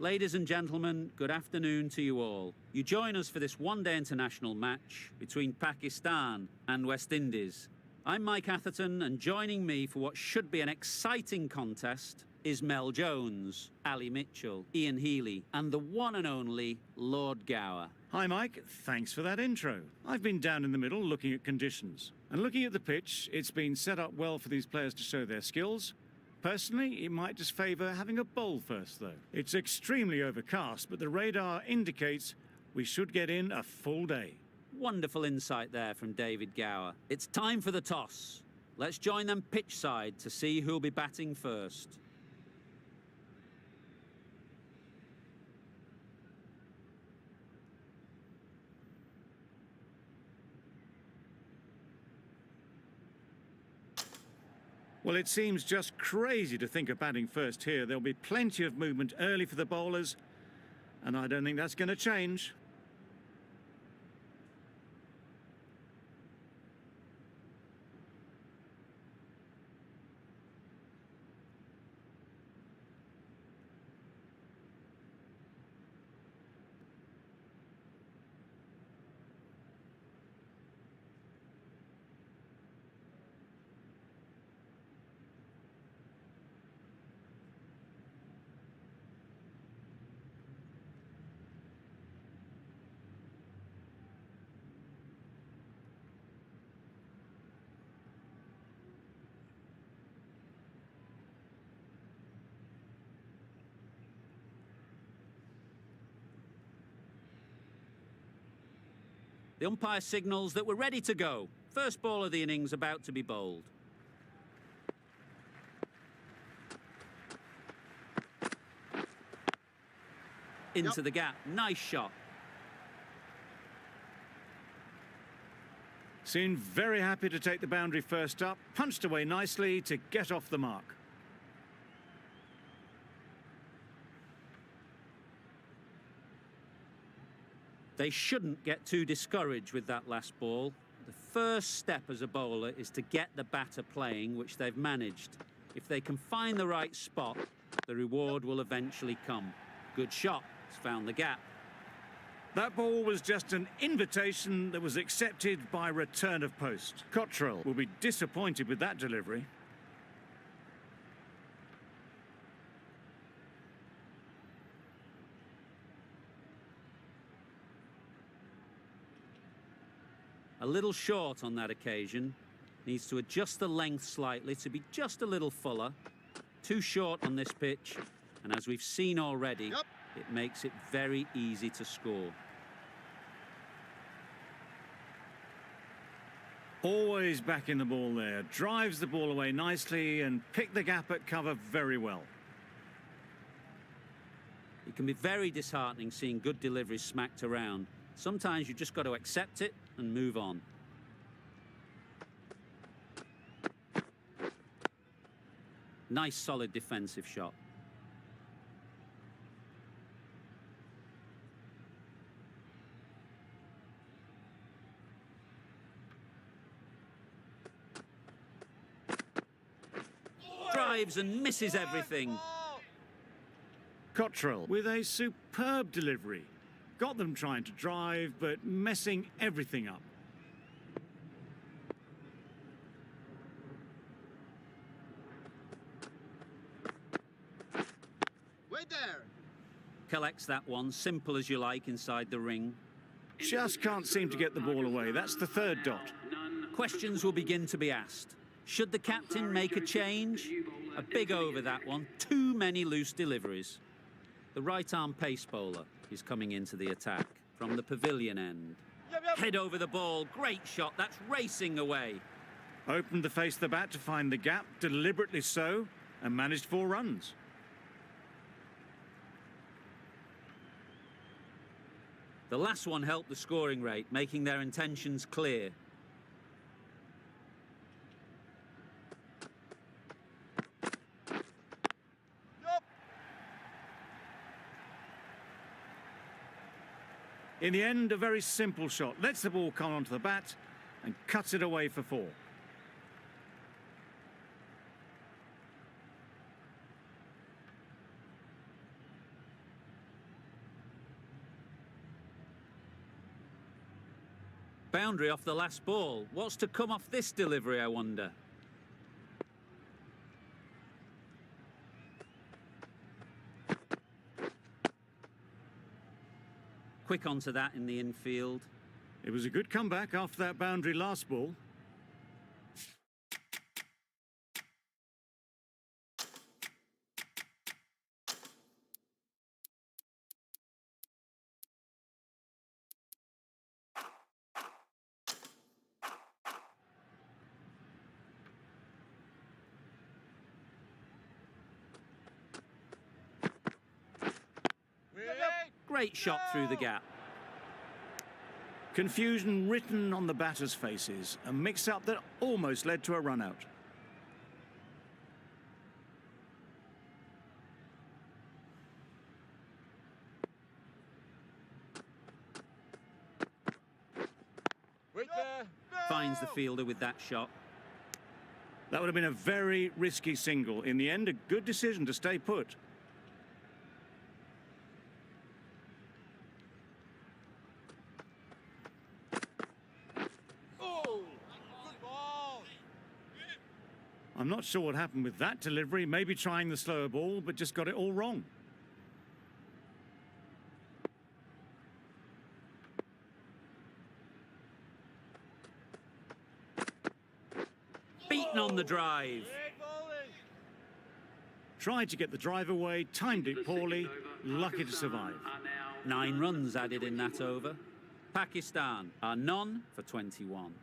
Ladies and gentlemen, good afternoon to you all. You join us for this one-day international match between Pakistan and West Indies. I'm Mike Atherton, and joining me for what should be an exciting contest is Mel Jones, Ali Mitchell, Ian Healy, and the one and only Lord Gower. Hi Mike, thanks for that intro. I've been down in the middle looking at conditions. And looking at the pitch, it's been set up well for these players to show their skills. Personally, it might just favour having a bowl first though. It's extremely overcast, but the radar indicates we should get in a full day. Wonderful insight there from David Gower. It's time for the toss. Let's join them pitch side to see who'll be batting first. Well, it seems just crazy to think of batting first here. There'll be plenty of movement early for the bowlers, and I don't think that's going to change. The umpire signals that we're ready to go. First ball of the innings about to be bowled. Into the gap. Nice shot. Seemed very happy to take the boundary first up. Punched away nicely to get off the mark. They shouldn't get too discouraged with that last ball. The first step as a bowler is to get the batter playing, which they've managed. If they can find the right spot, the reward will eventually come. Good shot. It's found the gap. That ball was just an invitation that was accepted by return of post. Cottrell will be disappointed with that delivery. A little short on that occasion. Needs to adjust the length slightly to be just a little fuller. Too short on this pitch, and as we've seen already, it makes it very easy to score. Always back in the ball there. Drives the ball away nicely and picked the gap at cover very well. It can be very disheartening seeing good deliveries smacked around. Sometimes you just got to accept it and move on. Nice solid defensive shot. Drives and misses everything. Cottrell with a superb delivery. Got them trying to drive, but messing everything up. Wait there. Collects that one, simple as you like, inside the ring. Just can't seem to get the ball away. That's the third dot. Questions will begin to be asked. Should the captain make a change? A big over that one. Too many loose deliveries. The right-arm pace bowler is coming into the attack from the pavilion end. Head over the ball. Great shot. That's racing away. Opened the face of the bat to find the gap, deliberately so, and managed 4 runs. The last one helped the scoring rate, making their intentions clear. In the end, a very simple shot. Lets the ball come onto the bat and cuts it away for 4. Boundary off the last ball. What's to come off this delivery, I wonder? Quick onto that in the infield. It was a good comeback after that boundary last ball. Great shot through the gap. Confusion written on the batters' faces. A mix-up that almost led to a run-out. Finds the fielder with that shot. That would have been a very risky single. In the end, a good decision to stay put. I'm not sure what happened with that delivery. Maybe trying the slower ball, but just got it all wrong. Beaten on the drive. Tried to get the drive away, timed it poorly, lucky to survive. 9 runs added in that over. Pakistan are none for 21.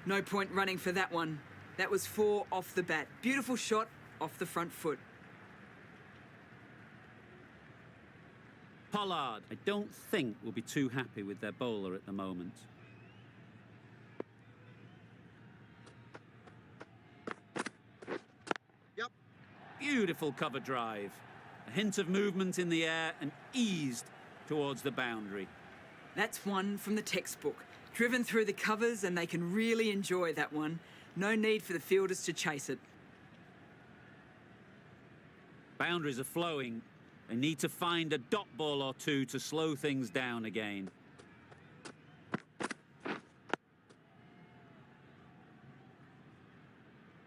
No point running for that one. That was 4 off the bat. Beautiful shot off the front foot. Pollard, I don't think will be too happy with their bowler at the moment. Beautiful cover drive. A hint of movement in the air and eased towards the boundary. That's one from the textbook. Driven through the covers and they can really enjoy that one. No need for the fielders to chase it. Boundaries are flowing. They need to find a dot ball or two to slow things down again.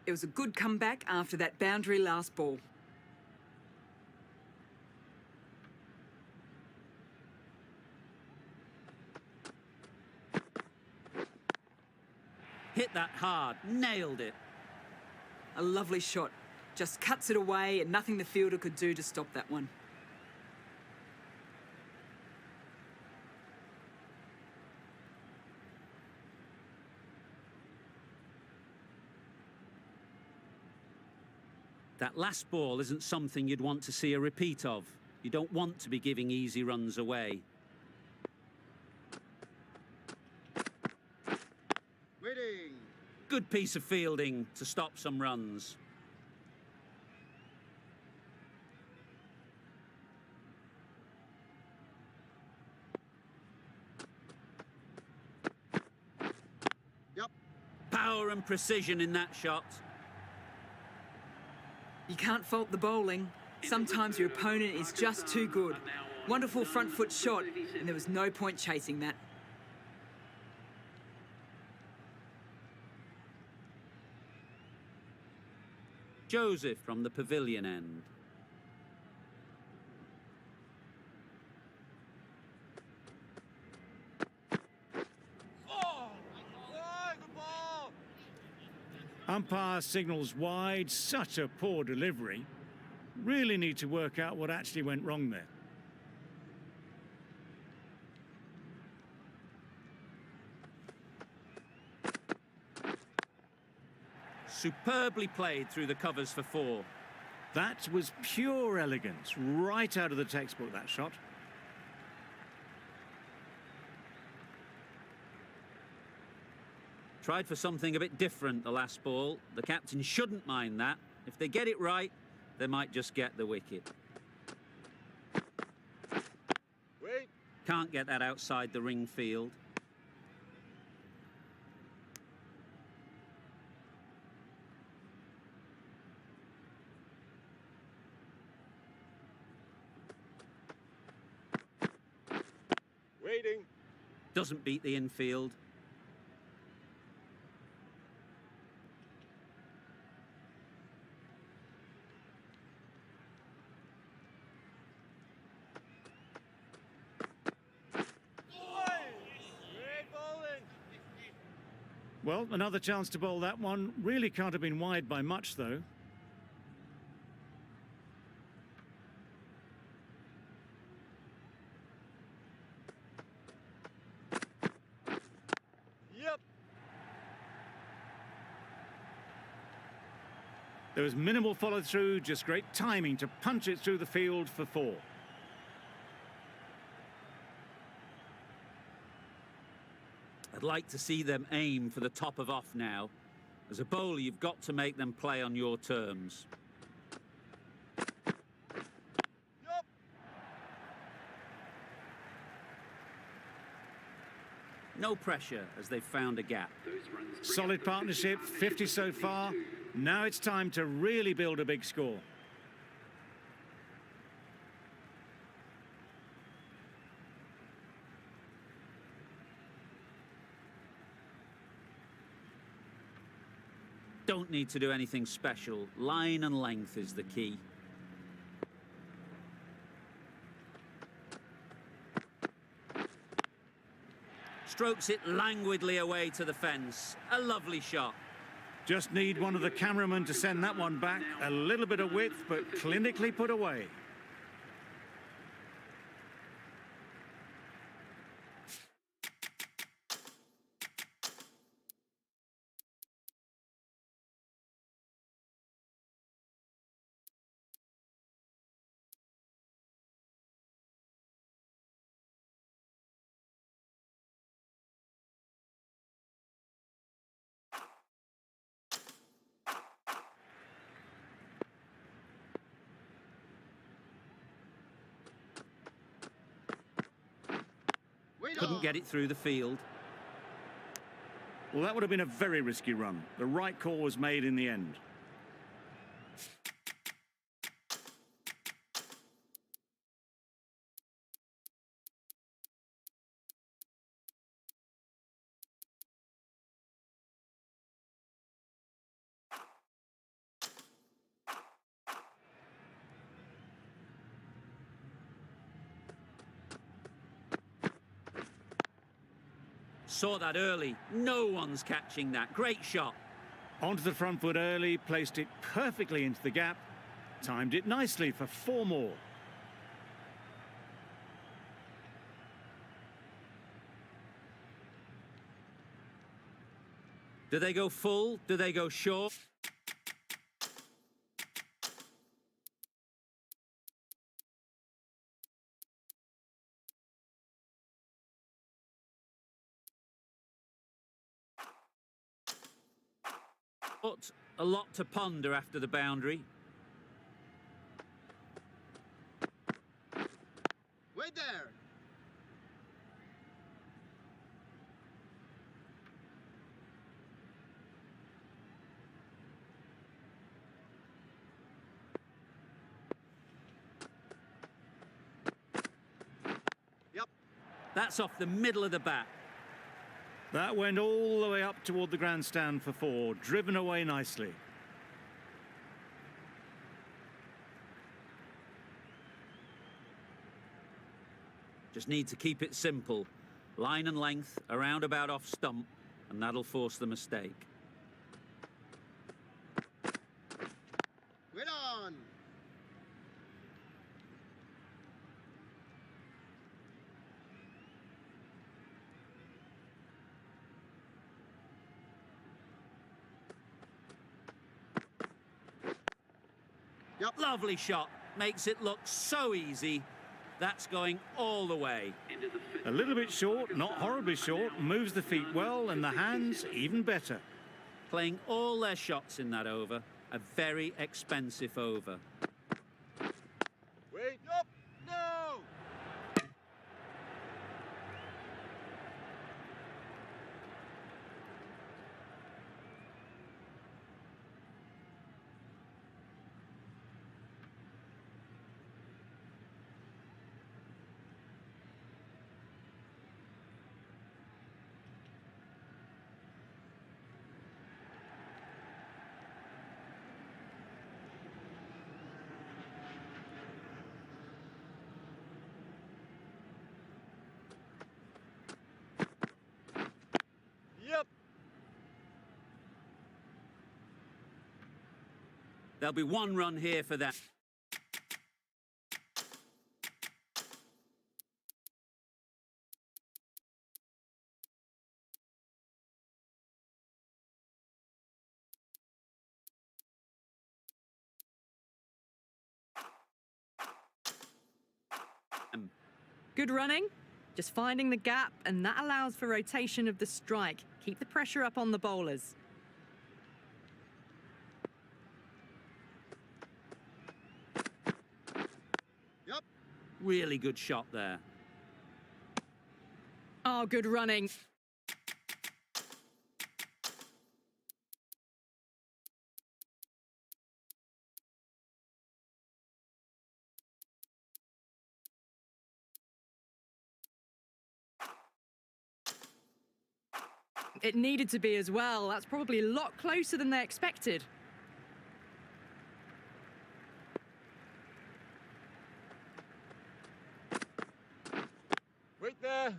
It was a good comeback after that boundary last ball. Hit that hard, nailed it. A lovely shot. Just cuts it away and nothing the fielder could do to stop that one. That last ball isn't something you'd want to see a repeat of. You don't want to be giving easy runs away. Good piece of fielding to stop some runs. Power and precision in that shot. You can't fault the bowling. Sometimes your opponent is just too good. Wonderful front foot shot, and there was no point chasing that. Joseph from the pavilion end. Umpire signals wide. Such a poor delivery. Really need to work out what actually went wrong there. Superbly played through the covers for 4. That was pure elegance, right out of the textbook, that shot. Tried for something a bit different the last ball. The captain shouldn't mind that. If they get it right, they might just get the wicket. Can't get that outside the ring field. waiting. Doesn't beat the infield. Great bowling. Well, another chance to bowl that one. Really can't have been wide by much, though. Yep. There was minimal follow-through, just great timing to punch it through the field for 4. I'd like to see them aim for the top of off now. As a bowler, you've got to make them play on your terms. Yep. No pressure as they've found a gap. Solid partnership, 50 so far. Now it's time to really build a big score. Don't need to do anything special. Line and length is the key. Strokes it languidly away to the fence. A lovely shot. Just need one of the cameramen to send that one back. A little bit of width, but clinically put away. Couldn't get it through the field. Well, that would have been a very risky run. The right call was made in the end. Saw that early. No one's catching that. Great shot. Onto the front foot early, placed it perfectly into the gap. Timed it nicely for 4 more. Do they go full? Do they go short? But a lot to ponder after the boundary. Wait there. Yep. That's off the middle of the bat. That went all the way up toward the grandstand for 4, driven away nicely. Just need to keep it simple. Line and length, around about off stump, and that'll force the mistake. Wait on. Yep. Lovely shot. Makes it look so easy. That's going all the way. A little bit short, not horribly short, moves the feet well, and the hands even better. Playing all their shots in that over. A very expensive over. Wait. Yep. No. There'll be one run here for that. Good running, just finding the gap, and that allows for rotation of the strike. Keep the pressure up on the bowlers. Yep. Really good shot there. Oh, good running. It needed to be as well. That's probably a lot closer than they expected. Wait there.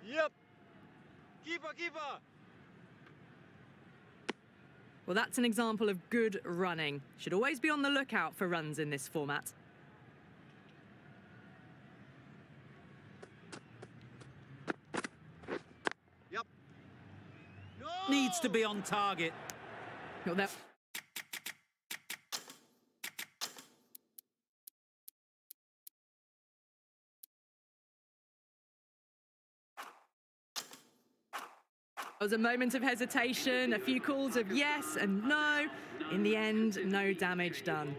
Yep. Keeper, keeper. Well, that's an example of good running. Should always be on the lookout for runs in this format. Yep. No! Needs to be on target. Well, that... There was a moment of hesitation, a few calls of yes and no. In the end, no damage done.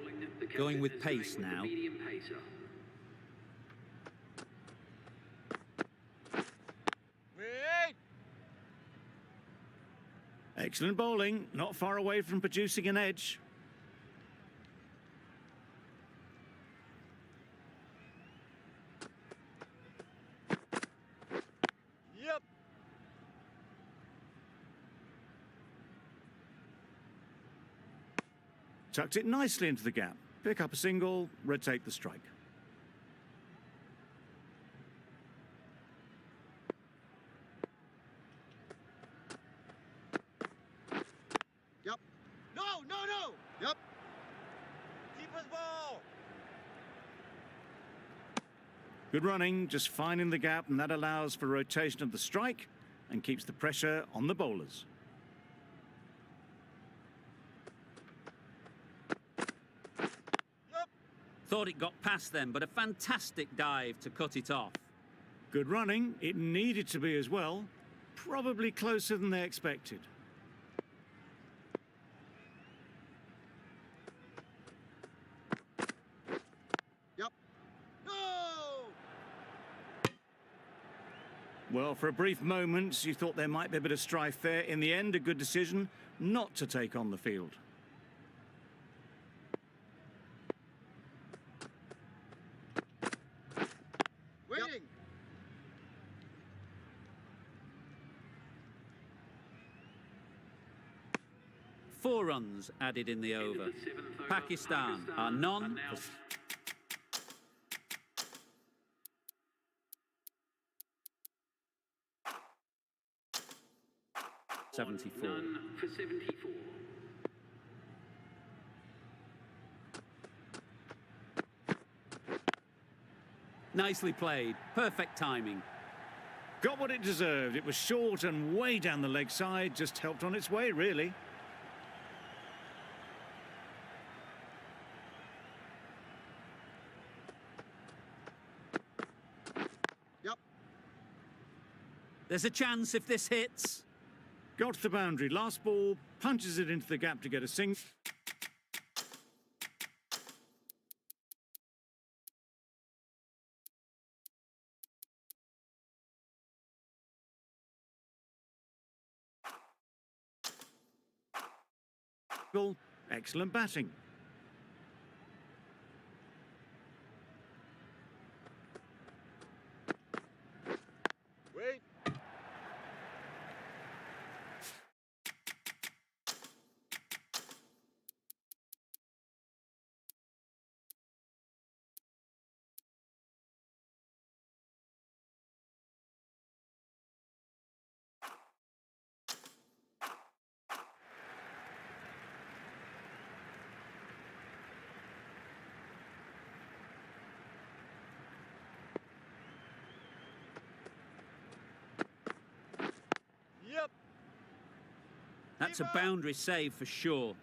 Going with pace now. Wait. Excellent bowling, not far away from producing an edge. Yep. Tucked it nicely into the gap. Pick up a single, rotate the strike. Yep. No, no, no. Yep. Keeper's ball. Good running, just finding the gap, and that allows for rotation of the strike and keeps the pressure on the bowlers. Yep. Thought it got past them, but a fantastic dive to cut it off. Good running, it needed to be as well. Probably closer than they expected. Yep. No! Well, for a brief moment, you thought there might be a bit of strife there. In the end, a good decision not to take on the field. Waiting. 4 runs added in the over. Pakistan are none for 74. None for 74. Nicely played. Perfect timing. Got what it deserved. It was short and way down the leg side, just helped on its way, really. Yep. There's a chance if this hits. Got to the boundary. Last ball, punches it into the gap to get a single. Excellent batting. Wait. That's a boundary save for sure.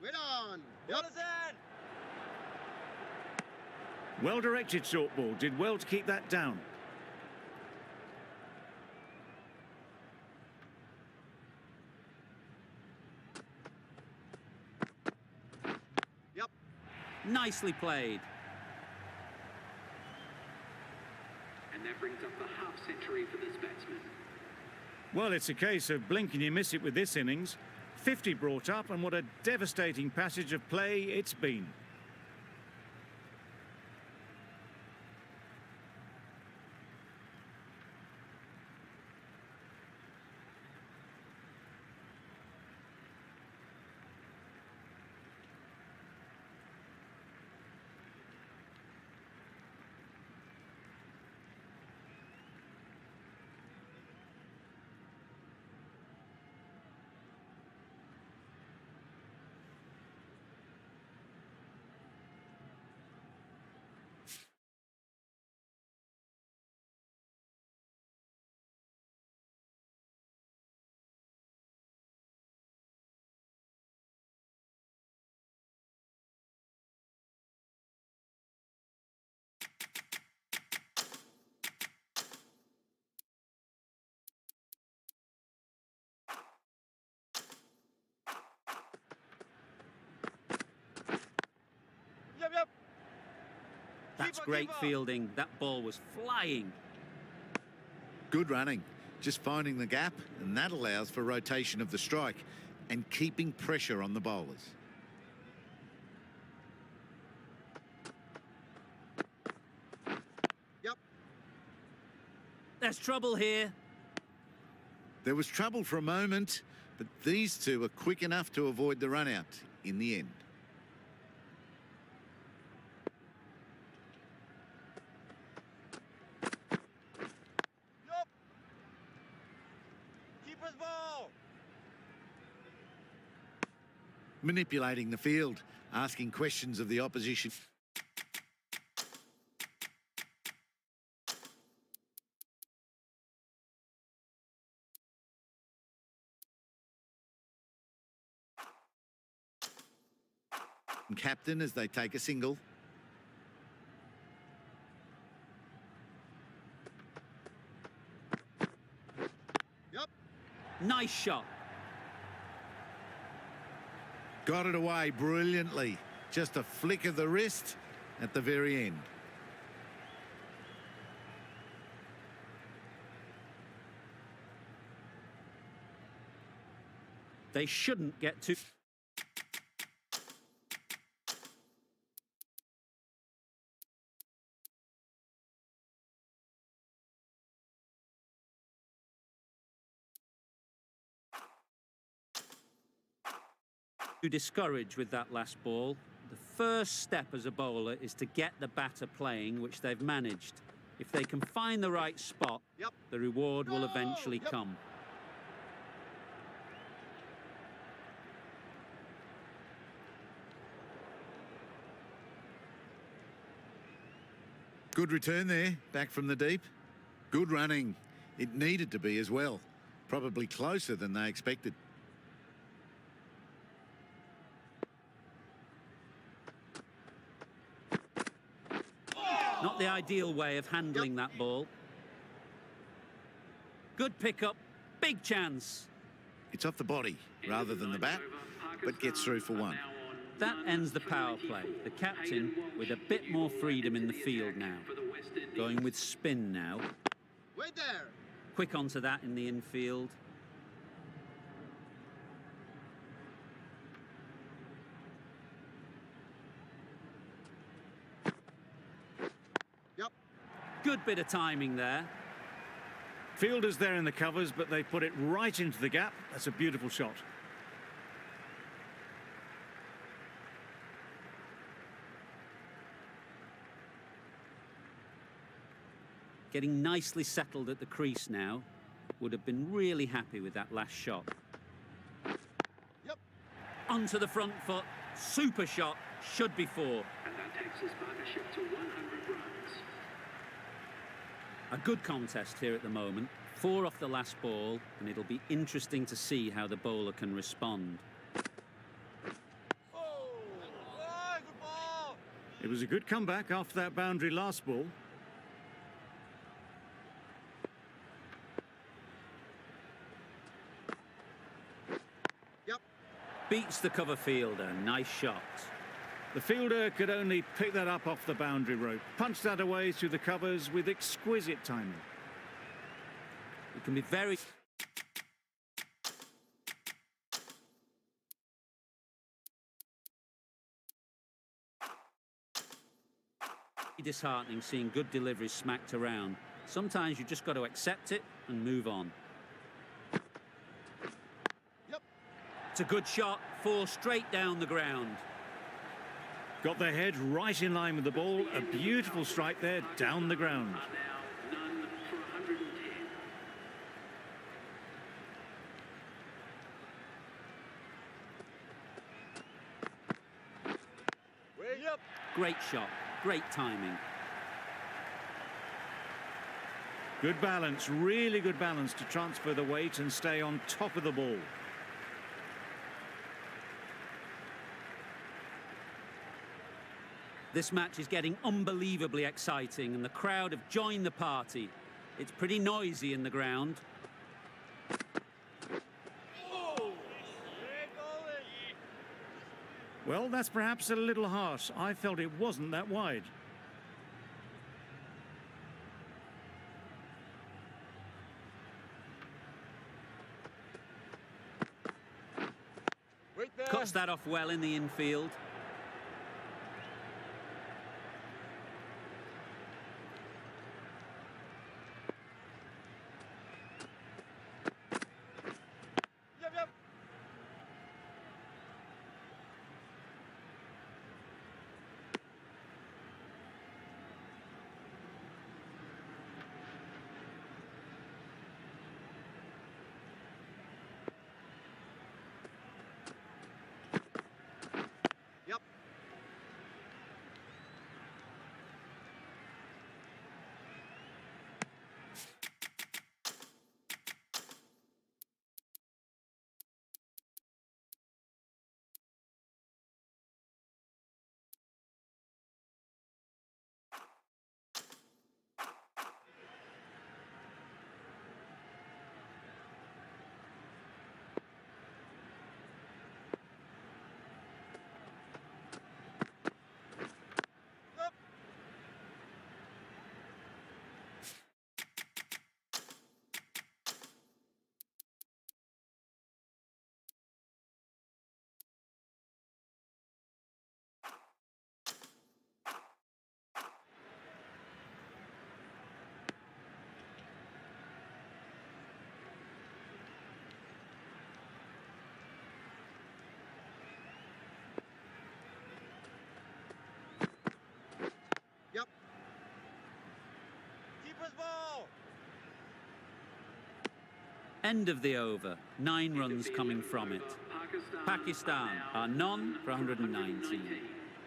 Wait on. Yep. Well-directed short ball. Did well to keep that down. Yep. Nicely played. And that brings up the half century for this batsman. Well, it's a case of blink and you miss it with this innings. 50 brought up, and what a devastating passage of play it's been. Yep, yep. That's Keeper, great keeper. fielding. That ball was flying. Good running, just finding the gap, and that allows for rotation of the strike and keeping pressure on the bowlers. Yep. There's trouble here. There was trouble for a moment, but these two are quick enough to avoid the run out in the end. Yep. Keeper's ball. Manipulating the field, asking questions of the opposition. Captain as they take a single. Yep. Nice shot. Got it away brilliantly. Just a flick of the wrist at the very end. They shouldn't get too... too discouraged with that last ball. The first step as a bowler is to get the batter playing, which they've managed. If they can find the right spot, Yep. the reward will eventually Yep. come. Good return there, back from the deep. Good running. It needed to be as well. Probably closer than they expected. Not the ideal way of handling that ball. Good pickup, big chance. It's off the body rather than the bat, but gets through for one. That ends the power play. The captain with a bit more freedom in the field now. Going with spin now. Wait there. Quick onto that in the infield. Yep. Good bit of timing there. Fielders there in the covers, but they put it right into the gap. That's a beautiful shot. Getting nicely settled at the crease now. Would have been really happy with that last shot. Yep. Onto the front foot. Super shot. Should be 4. And that takes his partnership to 100 runs. A good contest here at the moment. 4 off the last ball, and it'll be interesting to see how the bowler can respond. Oh, good ball. It was a good comeback after that boundary last ball. Yep. Beats the cover fielder. Nice shot. The fielder could only pick that up off the boundary rope, punched that away through the covers with exquisite timing. It can be very disheartening seeing good deliveries smacked around. Sometimes you just got to accept it and move on. Yep. It's a good shot. 4 straight down the ground. Got the head right in line with the ball. A beautiful strike there, down the ground. Are now none for 110. Way up. Great shot. Great timing. Good balance, really good balance to transfer the weight and stay on top of the ball. This match is getting unbelievably exciting and the crowd have joined the party. It's pretty noisy in the ground. Well, that's perhaps a little harsh. I felt it wasn't that wide. Wait there. Cuts that off well in the infield. Yep, yep. Yep. Yep. Yep. Keeper's ball. End of the over. 9 runs coming from it. Pakistan are none for 119.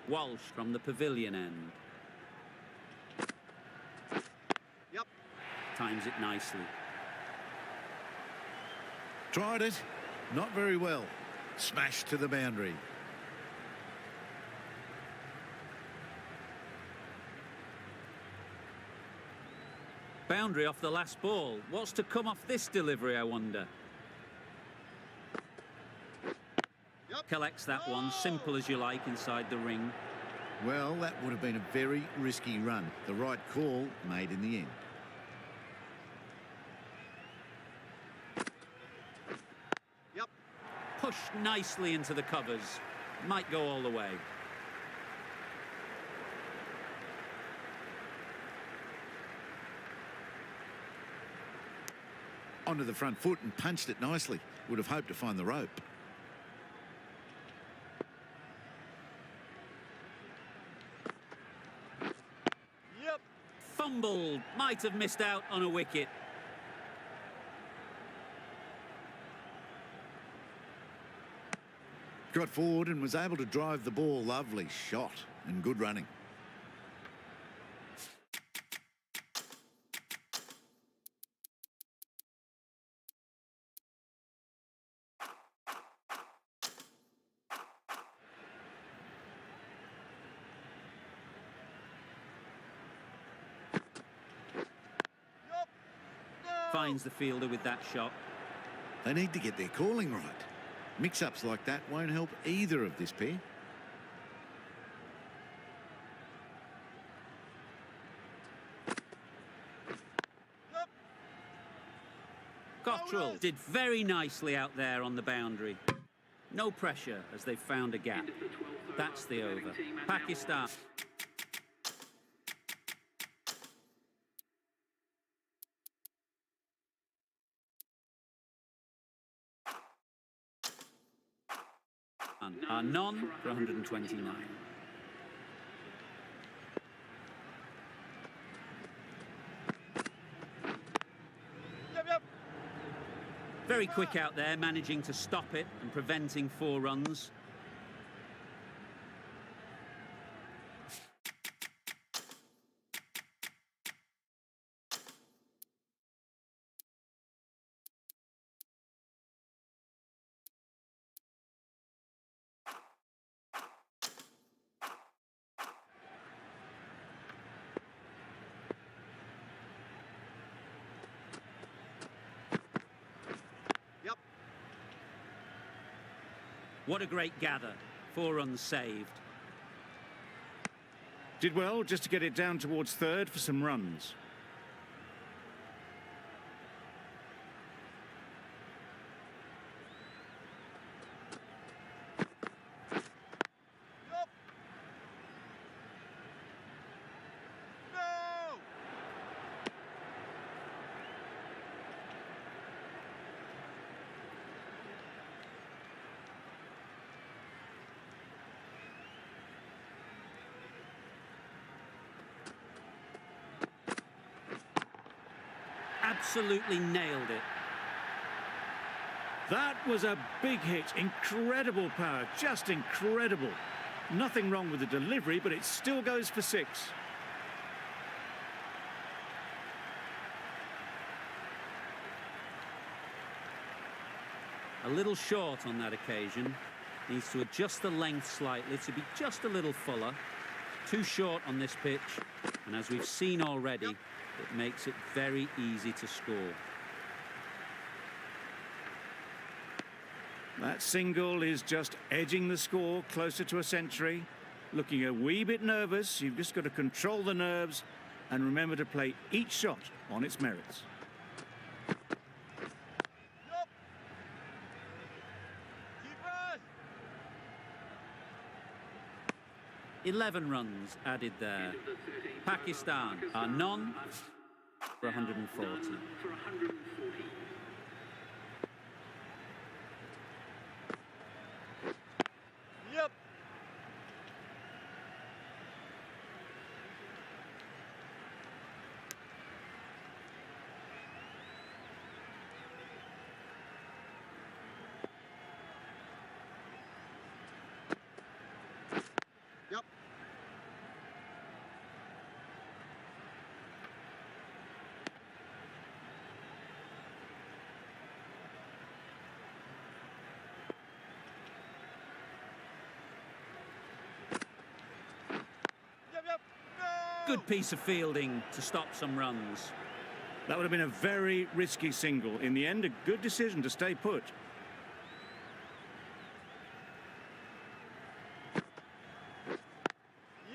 Walsh from the pavilion end. Yep. Times it nicely. Tried it. Not very well. Smashed to the boundary. Boundary off the last ball. What's to come off this delivery, I wonder? Yep. Collects that one, simple as you like, inside the ring. Well, that would have been a very risky run. The right call made in the end. Yep. Pushed nicely into the covers. Might go all the way. Onto the front foot and punched it nicely. Would have hoped to find the rope. Yep. fumbled. Might have missed out on a wicket. Got forward and was able to drive the ball. Lovely shot and good running. Yup. No. Finds the fielder with that shot. They need to get their calling right. Mix-ups like that won't help either of this pair. Yup. Cottrell did very nicely out there on the boundary. No pressure as they've found a gap. End of the 12th That's the over. over. Winning team and now Pakistan. Are none for 129. Yup. Very quick out there, managing to stop it and preventing 4 runs. Yup. What a great gather. 4 runs saved. Did well just to get it down towards third for some runs. Yup. No. Absolutely nailed it. That was a big hit. Incredible power, just incredible. Nothing wrong with the delivery, but it still goes for 6. A little short on that occasion. Needs to adjust the length slightly to be just a little fuller. Too short on this pitch. And as we've seen already, it makes it very easy to score. That single is just edging the score closer to a century. Looking a wee bit nervous. You've just got to control the nerves and remember to play each shot on its merits. Yup. Keepers. 11 runs added there. End of the 13th Pakistan over. are none for Now 140. none for 140. Yup. Yup. Yup. No. Good piece of fielding to stop some runs. That would have been a very risky single. In the end, a good decision to stay put.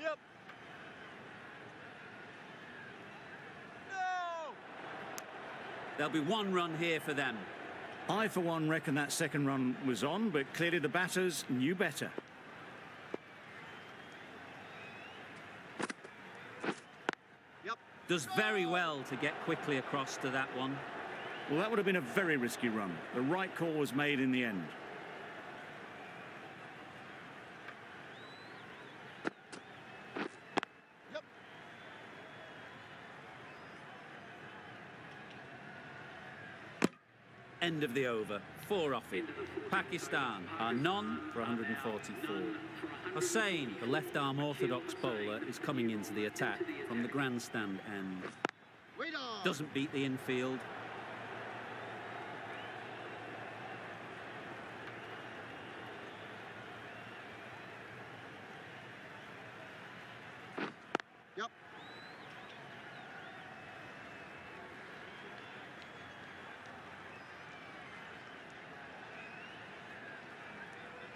Yep. No. There'll be 1 run here for them. I, for one, reckon that second run was on, but clearly the batters knew better. Yep. Does very well to get quickly across to that one. Well, that would have been a very risky run. The right call was made in the end. Yep. End of the over. 4 off it. Pakistan are none for 144. Hussain, the left-arm orthodox bowler, is coming into the attack from the grandstand end. Wait on. Doesn't beat the infield. Yep.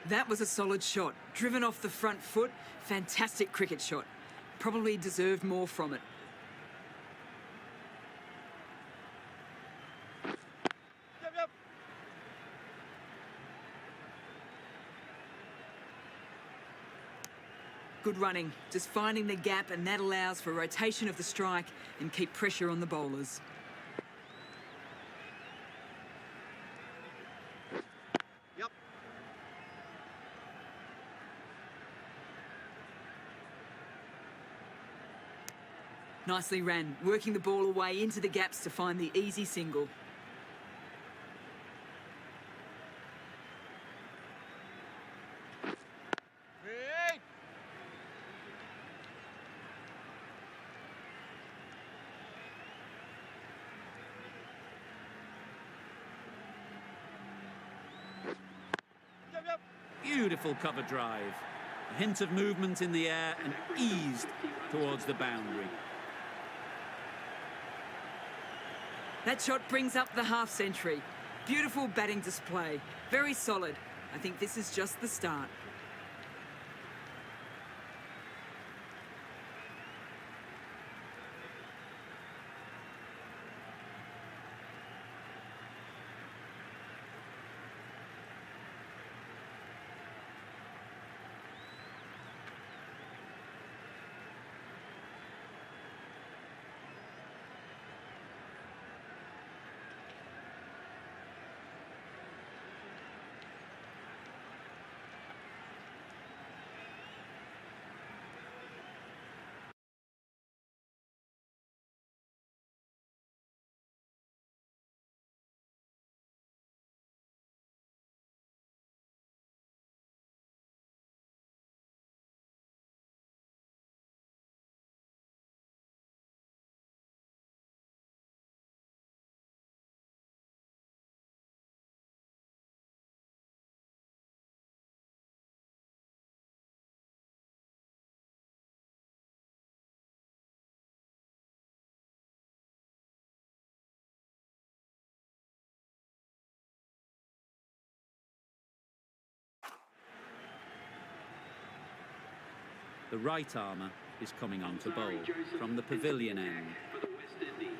That was a solid shot. Driven off the front foot. Fantastic cricket shot. Probably deserved more from it. Yep, yep. Good running. Just finding the gap, and that allows for rotation of the strike and keep pressure on the bowlers. Yep. Nicely ran, working the ball away into the gaps to find the easy single. Wait. Yep, yep. Beautiful cover drive. A hint of movement in the air and eased towards the boundary. That shot brings up the half-century. Beautiful batting display. Very solid. I think this is just the start. The right armour is coming on to bowl from the pavilion end. For the West Indies.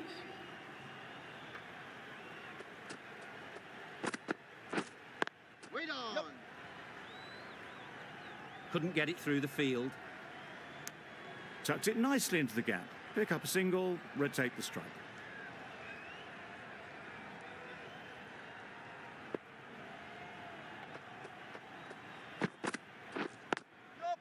Wait on. Yep. Couldn't get it through the field. Tucked it nicely into the gap. Pick up a single, rotate the strike. Yep.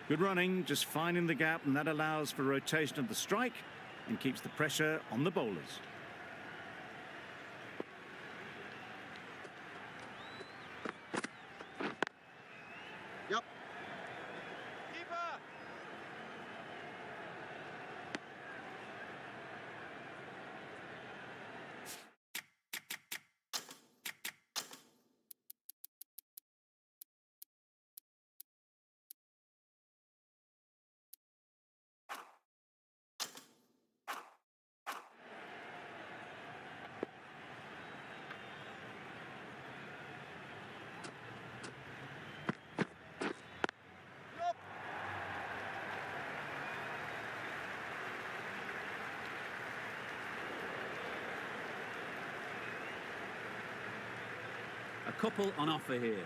Good running, just finding the gap, and that allows for rotation of the strike and keeps the pressure on the bowlers. Yep. Keeper. Yep. A couple on offer here.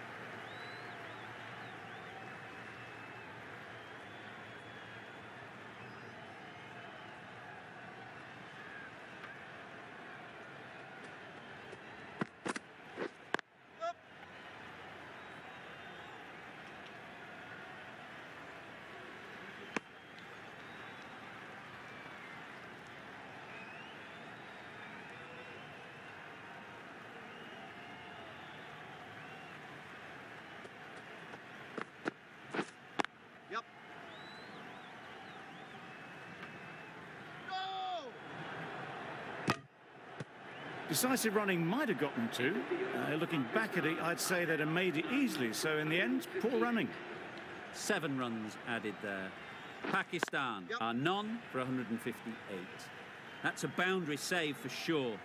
Yep. Decisive running might have gotten two. Looking back at it, I'd say they'd have made it easily. So in the end, poor running. 7 runs added there. Pakistan are none for 158. That's a boundary save for sure.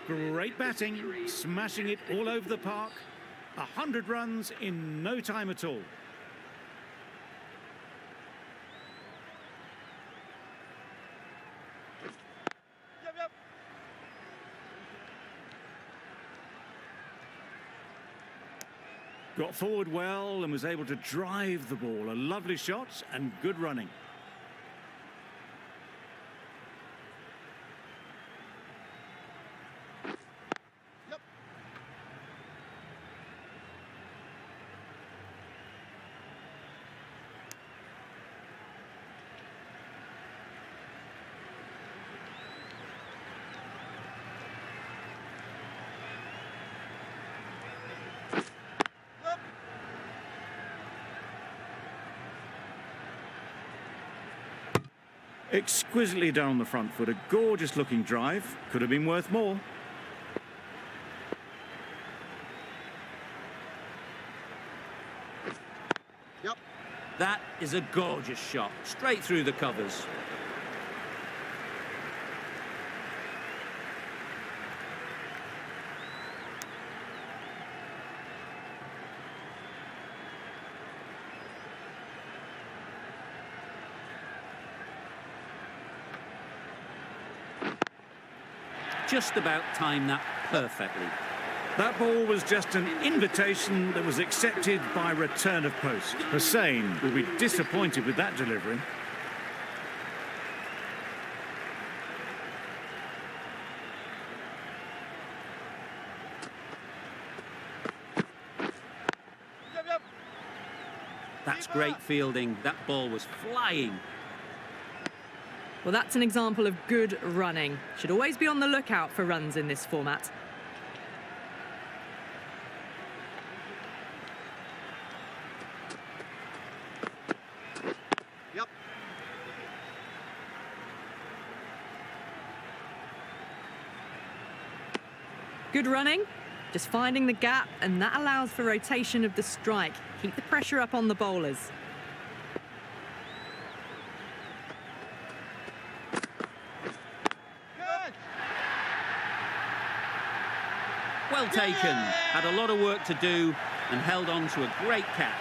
Great batting, smashing it all over the park. 100 runs in no time at all. Yep, yep. Got forward well and was able to drive the ball. A lovely shot and good running. Yep. Yep. Exquisitely down the front foot. A gorgeous looking drive. Could have been worth more. Yep. That is a gorgeous shot, straight through the covers. Just about timed that perfectly. That ball was just an invitation that was accepted by return of post. Hussain will be disappointed with that delivery. Yep, yep. That's great fielding. That ball was flying. Well, that's an example of good running. Should always be on the lookout for runs in this format. Yep. Good running, just finding the gap, and that allows for rotation of the strike. Keep the pressure up on the bowlers. Good. Well taken. Had a lot of work to do and held on to a great catch.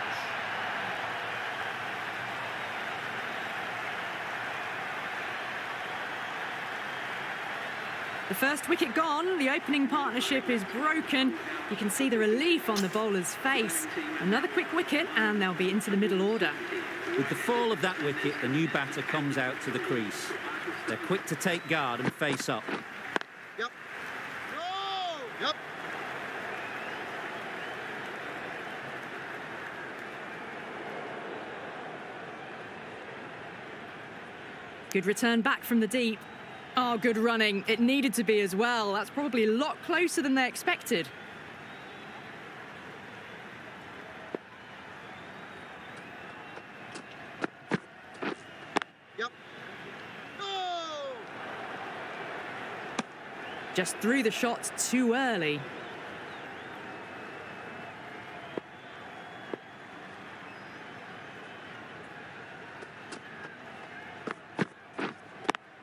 The first wicket gone, the opening partnership is broken. You can see the relief on the bowler's face. Another quick wicket and they'll be into the middle order. With the fall of that wicket, the new batter comes out to the crease. They're quick to take guard and face up. Yep. No. Yep. Good return back from the deep. Oh, good running. It needed to be as well. That's probably a lot closer than they expected. Yep. No. Just threw the shots too early.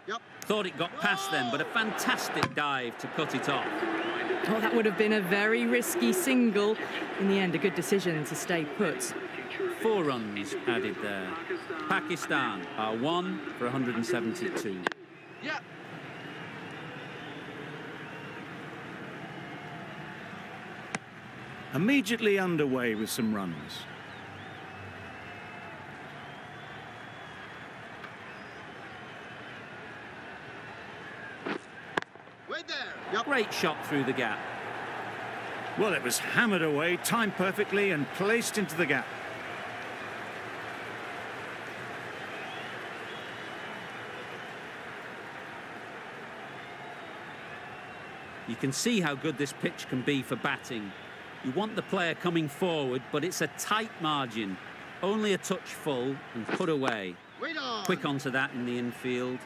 Yep. Thought it got past them, but a fantastic dive to cut it off. Oh, that would have been a very risky single. In the end, a good decision to stay put. 4 runs added there. Pakistan are 1 for 172. Yep. Immediately underway with some runs. Wait there. Yep. Great shot through the gap. Well, it was hammered away, timed perfectly and placed into the gap. You can see how good this pitch can be for batting. You want the player coming forward, but it's a tight margin. Only a touch full and put away. Wait on. Quick onto that in the infield.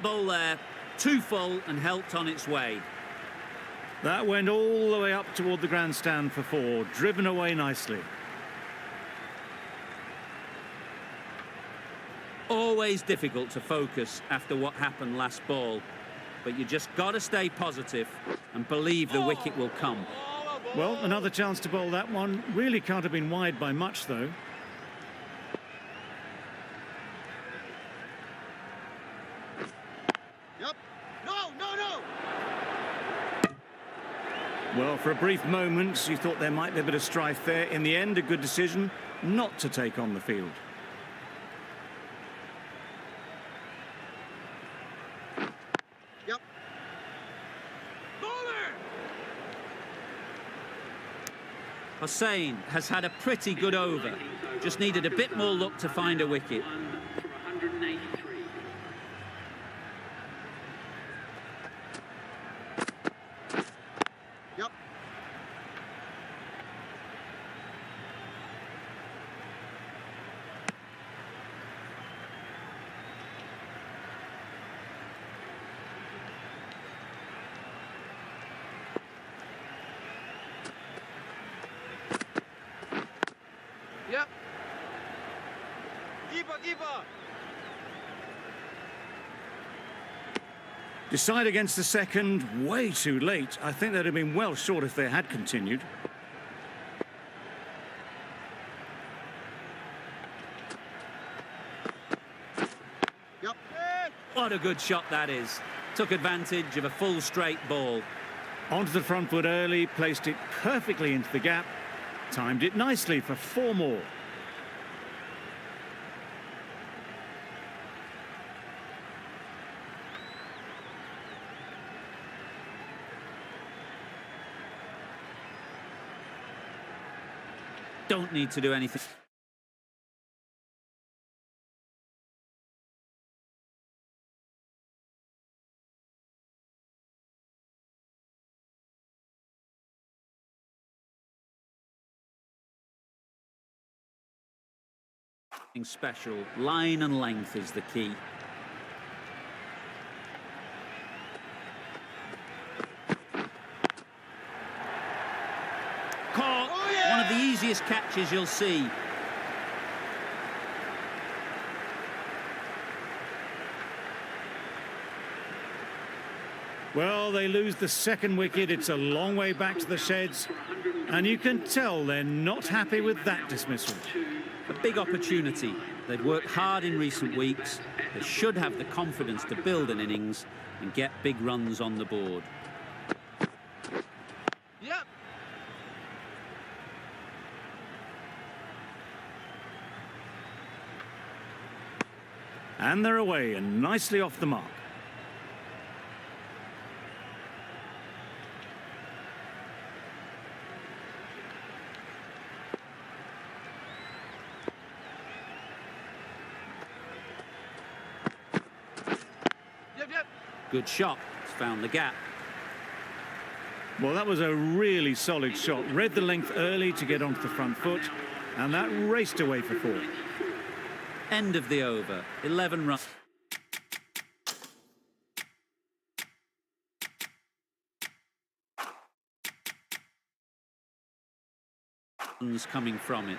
That ball there, too full and helped on its way. That went all the way up toward the grandstand for 4, driven away nicely. Always difficult to focus after what happened last ball, but you just got to stay positive and believe the wicket will come. Well, another chance to bowl that one. Really can't have been wide by much, though. Yep. No, no, no. Well, for a brief moment, you thought there might be a bit of strife there. In the end, a good decision not to take on the field. Yep. Hussain has had a pretty good over. Just needed a bit more luck to find a wicket. For 183. Yep. Yep. Keeper. Decide against the second, way too late. I think they'd have been well short if they had continued. Yep. What a good shot that is. Took advantage of a full straight ball. Onto the front foot early, placed it perfectly into the gap. Timed it nicely for 4 more. Don't need to do anything special. Line and length is the key. Caught. Oh, yeah! One of the easiest catches you'll see. Well, they lose the second wicket. It's a long way back to the sheds. And you can tell they're not happy with that dismissal. A big opportunity. They've worked hard in recent weeks. They should have the confidence to build an innings and get big runs on the board. Yep. And they're away and nicely off the mark. Yep. Good shot. It's found the gap. Well, that was a really solid shot. Read the length early to get onto the front foot, and that raced away for 4. End of the over. 11 runs. Coming from it.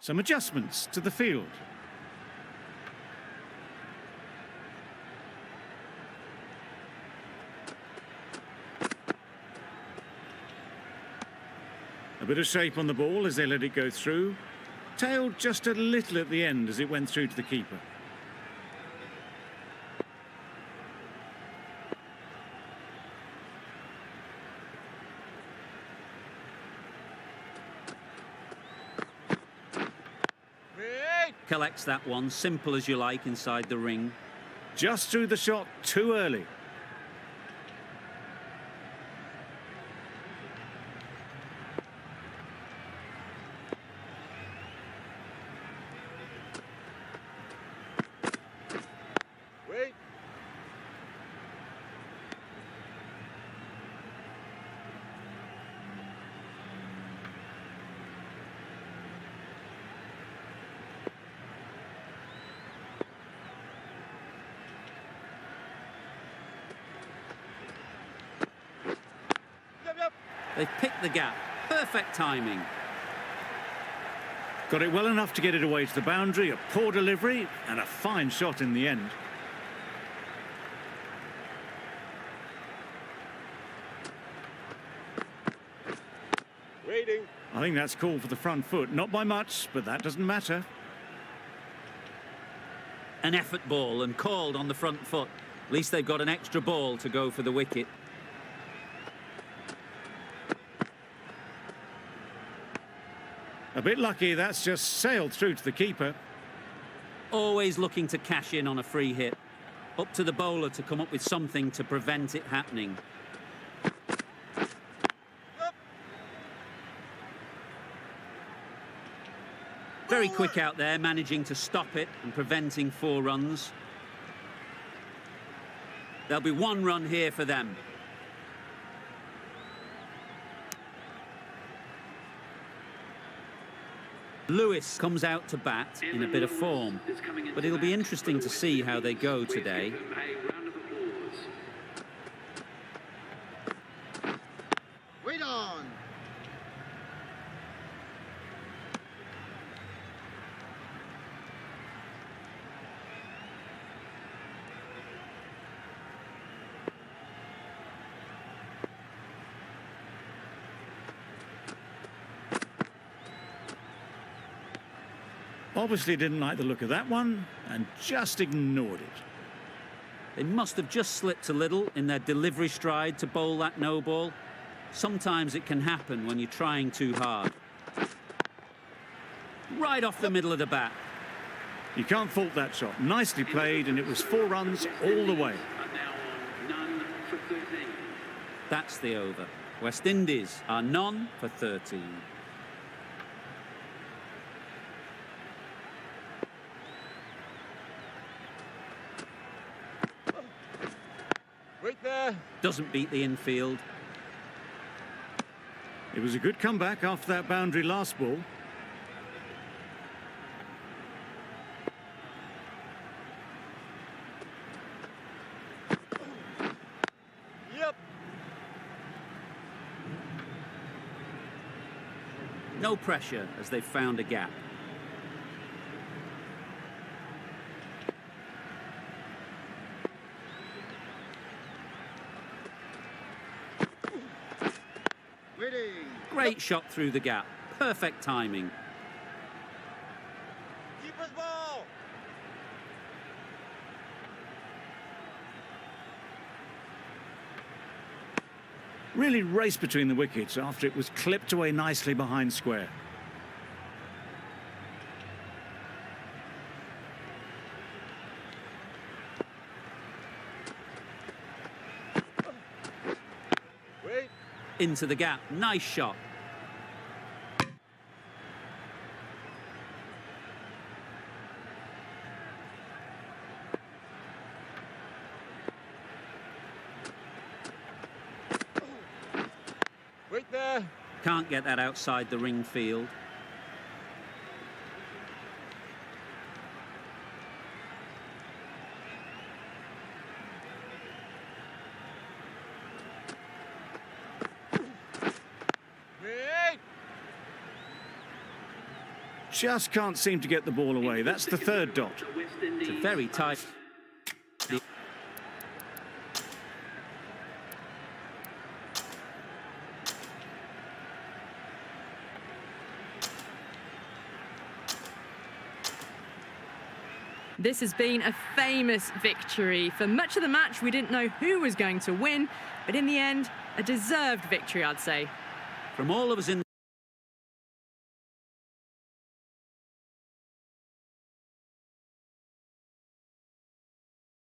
Some adjustments to the field. A bit of shape on the ball as they let it go through. Tailed just a little at the end as it went through to the keeper. Collects that one, simple as you like, inside the ring. Just threw the shot too early. Wait. Yep, yep. They've picked the gap. Perfect timing. Got it well enough to get it away to the boundary, a poor delivery and a fine shot in the end. Waiting. I think that's called for the front foot, not by much, but that doesn't matter. An effort ball and called on the front foot. At least they've got an extra ball to go for the wicket. A bit lucky, that's just sailed through to the keeper. Always looking to cash in on a free hit. Up to the bowler to come up with something to prevent it happening. Yep. Very quick out there, managing to stop it and preventing 4 runs. There'll be 1 run here for them. Lewis comes out to bat in a bit of form, but it'll be interesting to see how they go today. Wait on. Obviously didn't like the look of that one and just ignored it. They must have just slipped a little in their delivery stride to bowl that no ball. Sometimes it can happen when you're trying too hard. Right off the middle of the bat. You can't fault that shot. Nicely played, and it was 4 runs all the way. That's the over. West Indies are none for 13. Wait there. Doesn't beat the infield. It was a good comeback after that boundary last ball. Yep. No pressure as they've found a gap. Waiting. Great shot through the gap. Perfect timing. Keeper's ball. Really raced between the wickets after it was clipped away nicely behind square. Wait. Into the gap. Nice shot. Wait there. Can't get that outside the ring field. Wait. Just can't seem to get the ball away. That's the third dot. It's a very tight. This has been a famous victory. For much of the match, we didn't know who was going to win, but in the end, a deserved victory, I'd say. From all of us in the